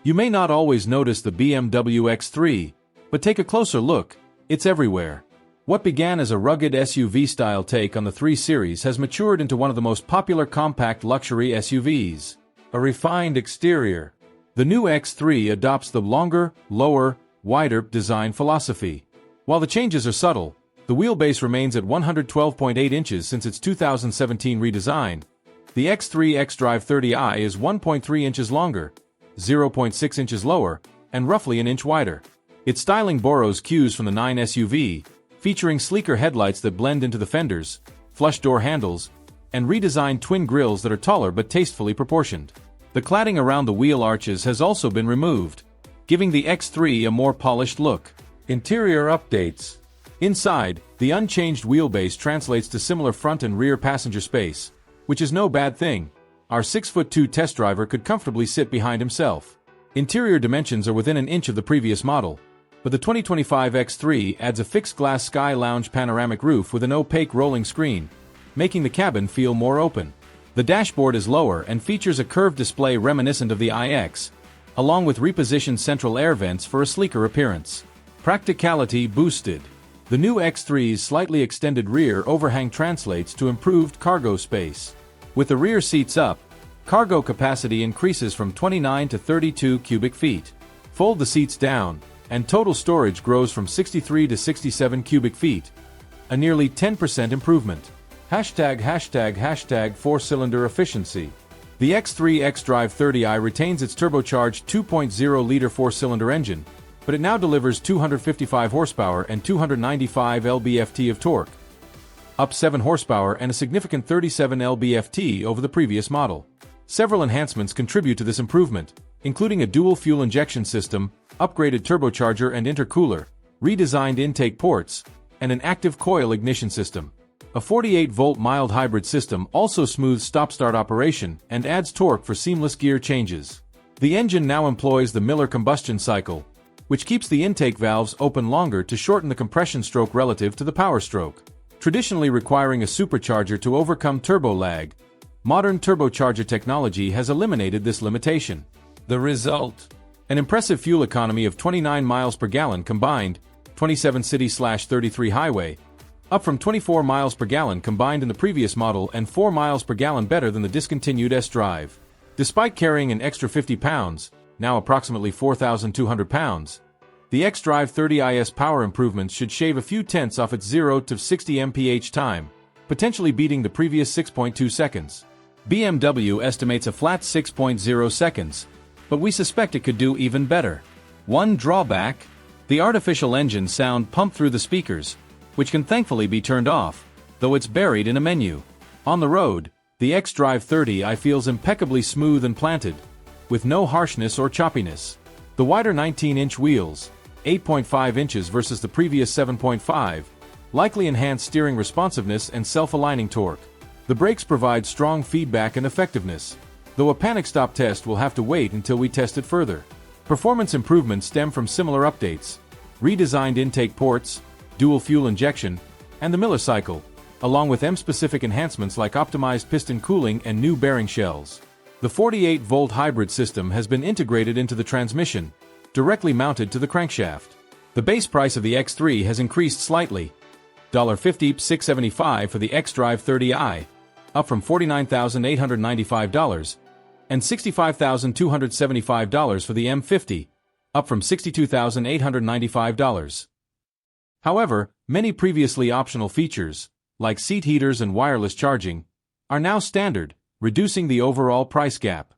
You may not always notice the BMW X3, but take a closer look, it's everywhere. What began as a rugged SUV-style take on the 3 Series has matured into one of the most popular compact luxury SUVs. A refined exterior. The new X3 adopts the longer, lower, wider design philosophy. While the changes are subtle, the wheelbase remains at 112.8 inches since its 2017 redesign. The X3 xDrive 30i is 1.3 inches longer, 0.6 inches lower, and roughly an inch wider. Its styling borrows cues from the 9 SUV, featuring sleeker headlights that blend into the fenders, flush door handles, and redesigned twin grilles that are taller but tastefully proportioned. The cladding around the wheel arches has also been removed, giving the X3 a more polished look. Interior updates. Inside, the unchanged wheelbase translates to similar front and rear passenger space, which is no bad thing. Our 6'2" test driver could comfortably sit behind himself. Interior dimensions are within an inch of the previous model, but the 2025 X3 adds a fixed-glass Sky Lounge panoramic roof with an opaque rolling screen, making the cabin feel more open. The dashboard is lower and features a curved display reminiscent of the iX, along with repositioned central air vents for a sleeker appearance. Practicality boosted. The new X3's slightly extended rear overhang translates to improved cargo space. With the rear seats up, cargo capacity increases from 29 to 32 cubic feet. Fold the seats down, and total storage grows from 63 to 67 cubic feet, a nearly 10% improvement. Hashtag 4-cylinder efficiency. The X3 xDrive 30i retains its turbocharged 2.0-liter 4-cylinder engine, but it now delivers 255 horsepower and 295 lb-ft of torque, up 7 horsepower and a significant 37 lb-ft over the previous model. Several enhancements contribute to this improvement, including a dual fuel injection system, upgraded turbocharger and intercooler, redesigned intake ports, and an active coil ignition system. A 48-volt mild hybrid system also smooths stop-start operation and adds torque for seamless gear changes. The engine now employs the Miller combustion cycle, which keeps the intake valves open longer to shorten the compression stroke relative to the power stroke. Traditionally requiring a supercharger to overcome turbo lag, modern turbocharger technology has eliminated this limitation. The result? An impressive fuel economy of 29 miles per gallon combined, 27 city/33 highway, up from 24 miles per gallon combined in the previous model and 4 miles per gallon better than the discontinued S-Drive. Despite carrying an extra 50 pounds, now approximately 4,200 pounds, the xDrive 30i's power improvements should shave a few tenths off its 0 to 60 mph time, potentially beating the previous 6.2 seconds. BMW estimates a flat 6.0 seconds, but we suspect it could do even better. One drawback? The artificial engine sound pumped through the speakers, which can thankfully be turned off, though it's buried in a menu. On the road, the xDrive 30i feels impeccably smooth and planted, with no harshness or choppiness. The wider 19-inch wheels, 8.5 inches versus the previous 7.5, likely enhance steering responsiveness and self-aligning torque. The brakes provide strong feedback and effectiveness, though a panic stop test will have to wait until we test it further. Performance improvements stem from similar updates: redesigned intake ports, dual fuel injection, and the Miller cycle, along with M-specific enhancements like optimized piston cooling and new bearing shells. The 48-volt hybrid system has been integrated into the transmission, directly mounted to the crankshaft. The base price of the X3 has increased slightly, $50,675 for the xDrive 30i, up from $49,895, and $65,275 for the M50, up from $62,895. However, many previously optional features, like seat heaters and wireless charging, are now standard, reducing the overall price gap.